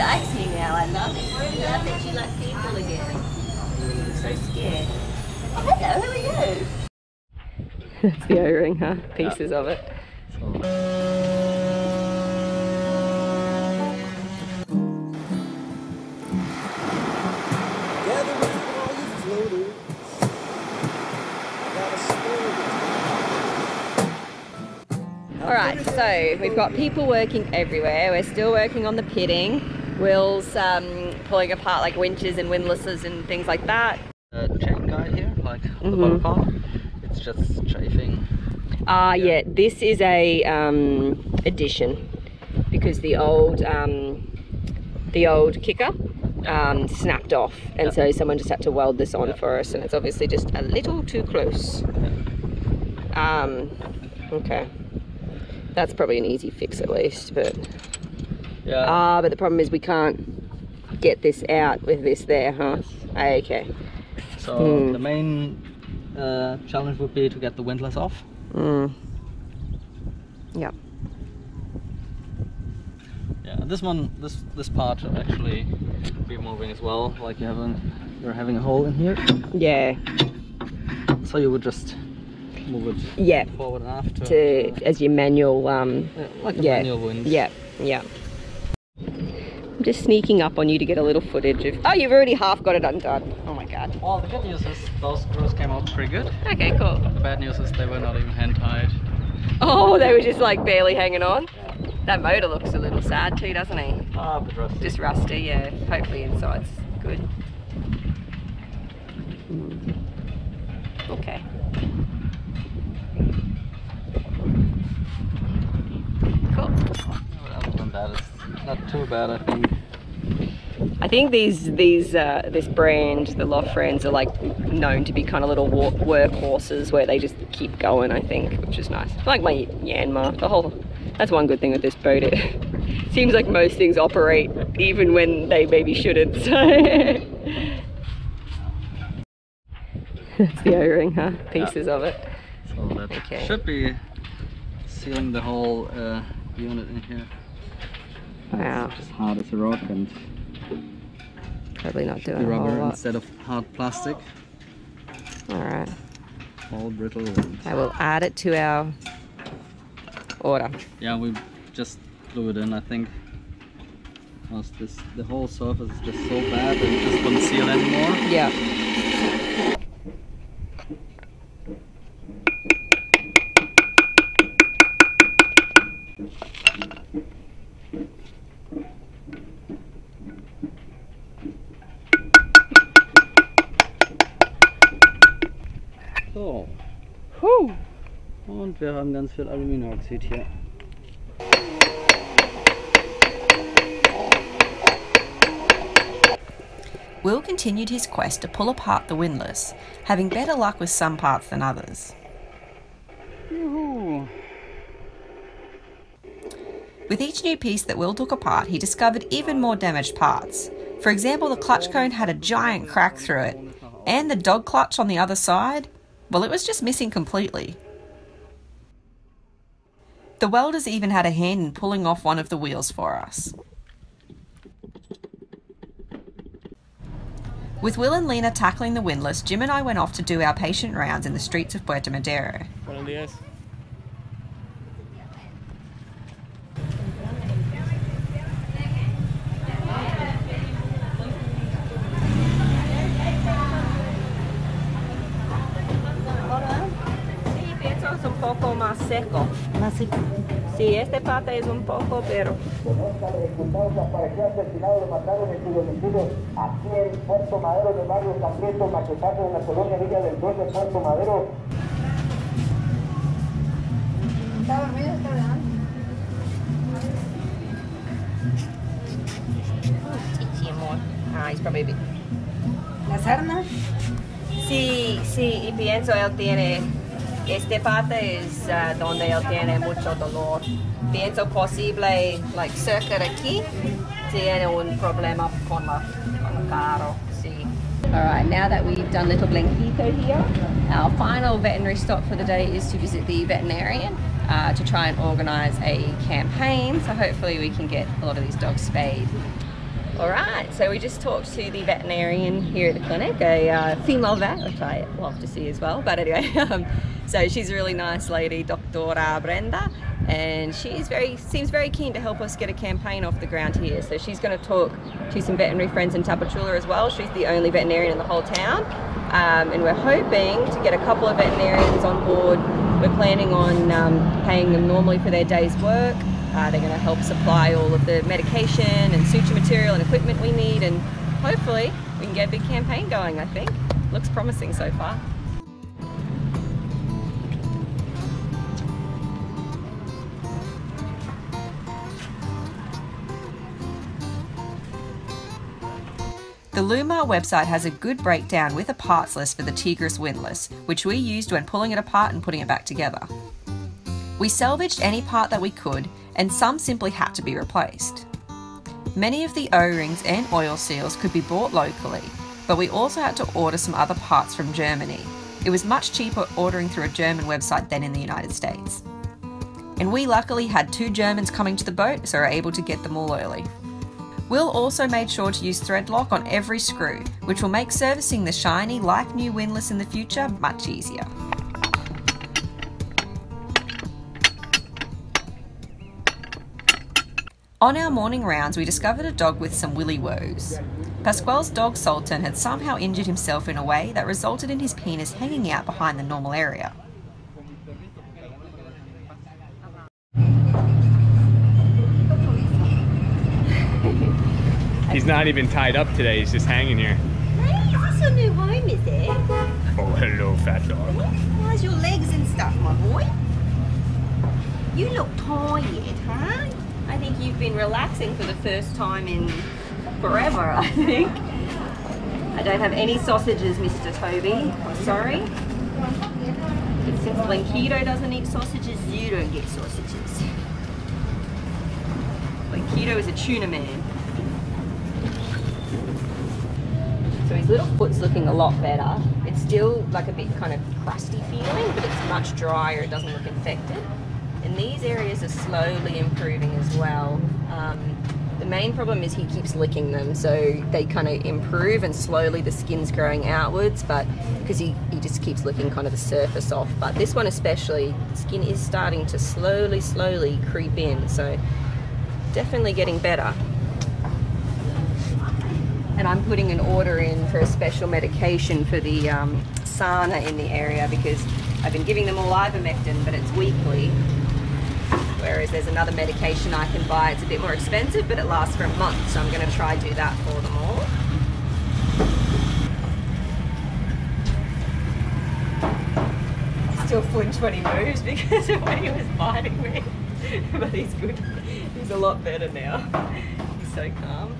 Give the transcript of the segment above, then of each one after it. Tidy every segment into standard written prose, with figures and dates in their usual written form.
likes me now. I love it. I love that she likes people again. I'm so scared. Oh, hello, who are you? That's the O-ring, huh? Pieces of it. Alright, so we've got people working everywhere. We're still working on the pitting. Will's pulling apart like winches and windlasses and things like that. Chain guide here, like on the bottom part. It's just chafing. Yeah, this is a addition because the old kicker snapped off, and so someone just had to weld this on for us, and it's obviously just a little too close. Okay, that's probably an easy fix at least, but but the problem is we can't get this out with this there, huh? Okay. So the main challenge would be to get the windlass off. Yeah. Yeah, this part actually be moving as well. Like you're having a hole in here. Yeah. So you would just move it forward and after as your manual like a manual wind. Yeah. I'm just sneaking up on you to get a little footage of. Oh, you've already half got it undone. Oh my god. Well, the good news is those screws came out pretty good. Okay, cool. The bad news is they were not even hand tied. Oh, they were just like barely hanging on. That motor looks a little sad too, doesn't he? Ah, a bit rusty. Just rusty, yeah. Hopefully inside's good. Okay. Cool. Other than that, it's not too bad, I think. I think this brand, the Loft Friends, are like known to be kind of little workhorses where they just keep going, I think, which is nice. Like my Yanmar, that's one good thing with this boat. It seems like most things operate even when they maybe shouldn't, so. That's the O-ring, huh? Pieces of it. So that should be sealing the whole unit in here. Wow. It's just hard as a rock and probably not doing rubber a whole lot. instead of hard plastic. Alright. All brittle. I will add it to our order. Yeah, we just glue it in, I think. Because the whole surface is just so bad that it just won't seal anymore. Yeah. So. Und wir haben ganz viel Aluminiumoxid hier. Will continued his quest to pull apart the windlass, having better luck with some parts than others. Yoo-hoo. With each new piece that Will took apart, he discovered even more damaged parts. For example, the clutch cone had a giant crack through it, and the dog clutch on the other side, well, it was just missing completely. The welders even had a hand in pulling off one of the wheels for us. With Will and Lena tackling the windlass, Jim and I went off to do our patient rounds in the streets of Puerto Madero. Buenos días. Es un poco más seco. Más seco. Sí, esta parte es un poco, pero. Aquí en Puerto Madero, en el barrio San Prieto, Maquetazo, en la colonia Villa del 2 de Puerto Madero. ¿Está dormido? ¿Está hablando? Chichi, amor. Ah, he's probably a bit. ¿Las armas? Sí, sí, y pienso él tiene. Esta parte es donde él tiene mucho dolor. Pienso posible, like cerca de aquí, tiene un problema con el carro. Sí. Alright, now that we've done Little Blanquito here, our final veterinary stop for the day is to visit the veterinarian to try and organise a campaign. So hopefully we can get a lot of these dogs spayed. Alright, so we just talked to the veterinarian here at the clinic, a female vet, which I love to see as well, but anyway, so she's a really nice lady, Dr. Brenda, and she's seems very keen to help us get a campaign off the ground here. So she's going to talk to some veterinary friends in Tapachula as well. She's the only veterinarian in the whole town, and we're hoping to get a couple of veterinarians on board. We're planning on paying them normally for their day's work. They're going to help supply all of the medication and suture material and equipment we need, and hopefully we can get a big campaign going, I think. Looks promising so far. The Lumar website has a good breakdown with a parts list for the Tigris windlass, which we used when pulling it apart and putting it back together. We salvaged any part that we could, and some simply had to be replaced. Many of the O-rings and oil seals could be bought locally, but we also had to order some other parts from Germany. It was much cheaper ordering through a German website than in the United States. And we luckily had 2 Germans coming to the boat, so we were able to get them all early. Will also made sure to use thread lock on every screw, which will make servicing the shiny, like new windlass in the future much easier. On our morning rounds, we discovered a dog with some Willie woes. Pasquale's dog Sultan had somehow injured himself in a way that resulted in his penis hanging out behind the normal area. He's not even tied up today, he's just hanging here. Hey, is this your new home, is it? Oh, hello, fat dog. How's your legs and stuff, my boy? You look tired, huh? I think you've been relaxing for the first time in forever, I think. I don't have any sausages, Mr. Toby. I'm sorry. But since Blanquito doesn't eat sausages, you don't get sausages. Blanquito is a tuna man. So his little foot's looking a lot better. It's still like a bit kind of crusty feeling, but it's much drier, it doesn't look infected. And these areas are slowly improving as well. The main problem is he keeps licking them, so they kind of improve and slowly the skin's growing outwards, but because he just keeps licking kind of the surface off. But this one especially, the skin is starting to slowly creep in, so definitely getting better. And I'm putting an order in for a special medication for the SANA in the area, because I've been giving them all ivermectin, but it's weekly. Whereas there's another medication I can buy. It's a bit more expensive, but it lasts for a month, so I'm going to try do that for them all. I still flinch when he moves because of when he was biting me. But he's good. He's a lot better now. He's so calm.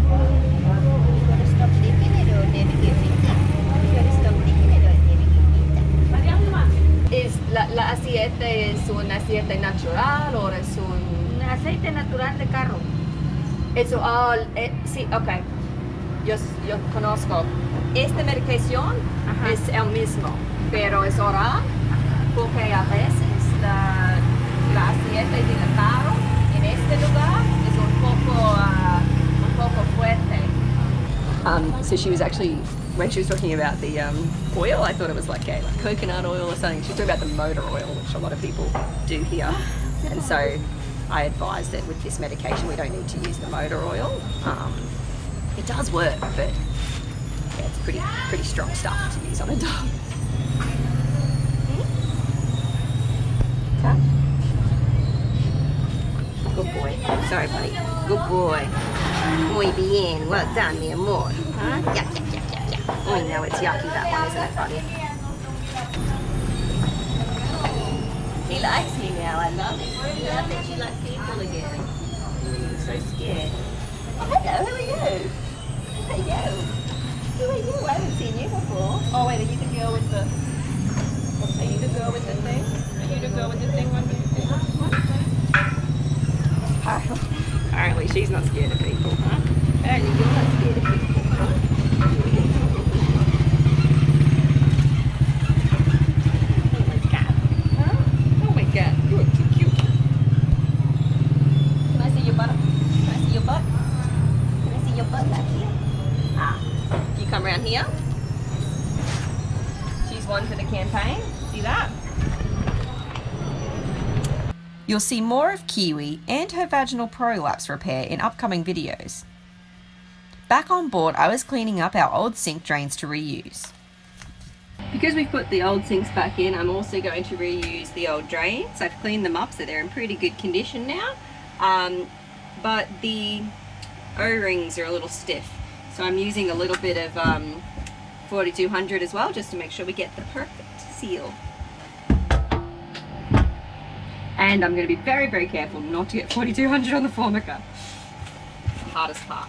You gotta stop thinking it or never get fixed. You gotta stop thinking it or never get fixed. ¿Es la aceite es un aceite natural o es un Aceite natural de carro. eso? Sí, ok. Yo conozco. Esta medicación Ajá. es el mismo, pero es oral, porque a veces la aceite de carro en este lugar es un poco fuerte. So she was actually, when she was talking about the oil, I thought it was like coconut oil or something. She was talking about the motor oil, which a lot of people do here. And so I advised that with this medication we don't need to use the motor oil. It does work, but yeah, it's pretty strong stuff to use on a dog. Okay. Good boy. Sorry, buddy. Good boy. Muy bien. Well done, mi amor. Huh? Yuck, yuck, yuck, yuck, yuck. Oh, no, it's yucky, that one, isn't it, buddy? He likes me now. I love it. I love that you like people again. I'm so scared. Oh, hello. Who are you? Who are you? Who are you? I haven't seen you before. Oh, wait, are you the girl with the... Are you the girl with the thing? Are you the girl with the thing under the thing? Apparently she's not scared of people, huh? Apparently you're not scared of people, huh? Oh my god. Huh? Oh my god. You're too cute. Can I see your butter? Can I see your around here. She's one for the campaign. See that? You'll see more of Kiwi and her vaginal prolapse repair in upcoming videos. Back on board, I was cleaning up our old sink drains to reuse. Because we've put the old sinks back in, I'm also going to reuse the old drains. I've cleaned them up so they're in pretty good condition now. But the O-rings are a little stiff. So I'm using a little bit of 4200 as well, just to make sure we get the perfect seal. And I'm going to be very, very careful not to get 4200 on the formica. The hardest part.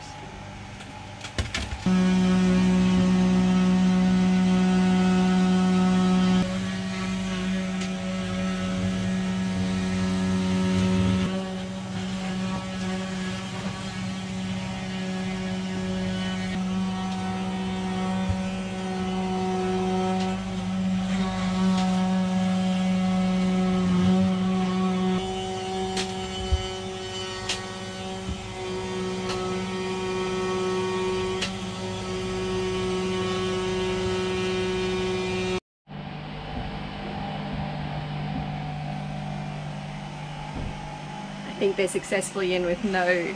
I think they're successfully in with no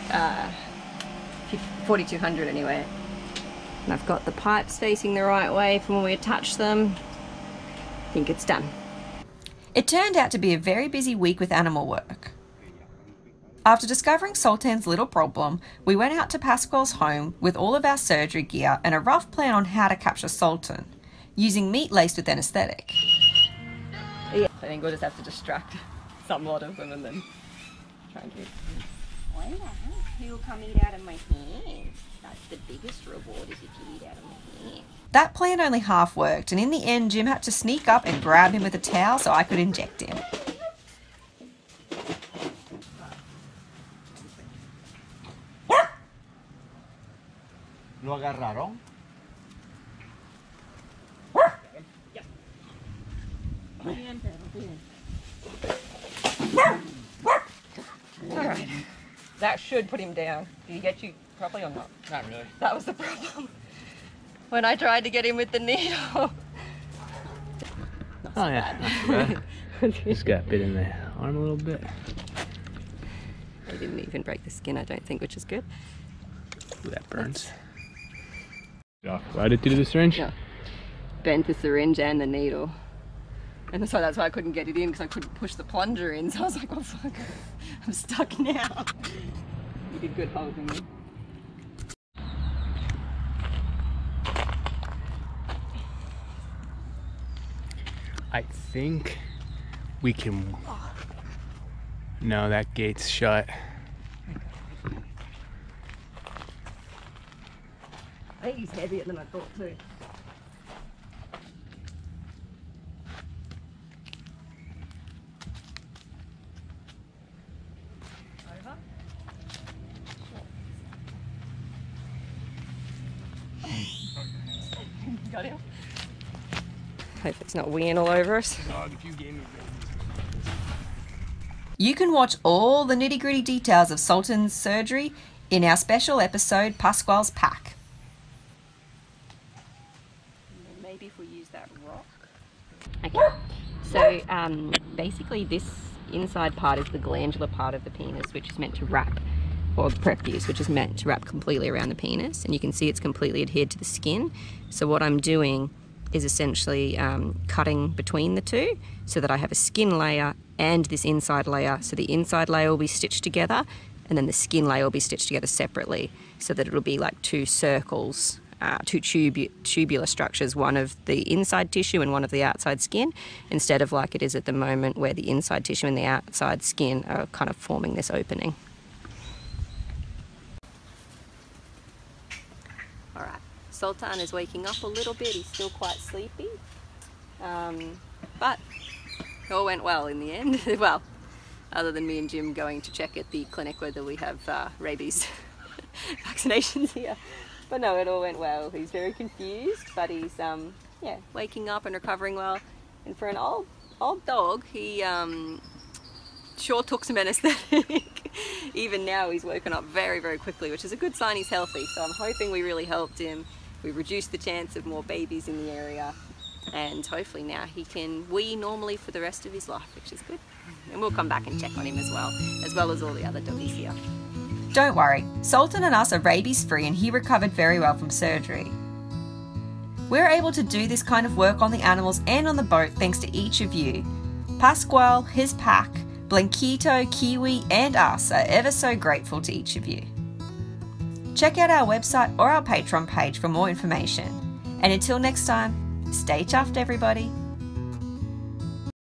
4200 anyway. And I've got the pipes facing the right way from when we attach them. I think it's done. It turned out to be a very busy week with animal work. After discovering Sultan's little problem, we went out to Pasquale's home with all of our surgery gear and a rough plan on how to capture Sultan, using meat laced with anaesthetic. Yeah, I think we'll just have to distract some lot of them and then try and do it. He'll come eat out of my hand. That's the biggest reward, is if you eat out of my hand. That plan only half worked, and in the end Jim had to sneak up and grab him with a towel so I could inject him. ¿Lo agarraron? Alright, that should put him down. Did he get you properly or not? Not really. That was the problem. When I tried to get him with the needle. Oh yeah, not too bad. Just got bit in the arm a little bit. They didn't even break the skin, I don't think, which is good. Ooh, that burns. Why did you do the syringe? Yeah. Bent the syringe and the needle. And so that's why I couldn't get it in, because I couldn't push the plunger in. So I was like, oh fuck, I'm stuck now. You did good holding me. I think we can... No, that gate's shut. I think he's heavier than I thought too. Over. Got him. Hope it's not weeing all over us. You can watch all the nitty-gritty details of Sultan's surgery in our special episode, Pasquale's Pack. Maybe if we use that rock. Okay, so basically this inside part is the glandular part of the penis, which is meant to wrap, or the prep use, which is meant to wrap completely around the penis. And you can see it's completely adhered to the skin. So what I'm doing is essentially cutting between the two so that I have a skin layer and this inside layer. So the inside layer will be stitched together and then the skin layer will be stitched together separately, so that it'll be like two circles, two tubular structures, one of the inside tissue and one of the outside skin, instead of like it is at the moment where the inside tissue and the outside skin are kind of forming this opening. Alright, Sultan is waking up a little bit, he's still quite sleepy, but it all went well in the end. Well, other than me and Jim going to check at the clinic whether we have rabies vaccinations here. But no, it all went well. He's very confused, but he's yeah, waking up and recovering well. And for an old dog, he sure took some anesthetic. Even now he's woken up very, very quickly, which is a good sign he's healthy. So I'm hoping we really helped him. We reduced the chance of more babies in the area, and hopefully now he can wee normally for the rest of his life, which is good. And we'll come back and check on him as well as all the other doggies here. Don't worry, Sultan and us are rabies free and he recovered very well from surgery. We're able to do this kind of work on the animals and on the boat thanks to each of you. Pasquale, his pack, Blanquito, Kiwi and us are ever so grateful to each of you. Check out our website or our Patron page for more information. And until next time, stay chuffed everybody.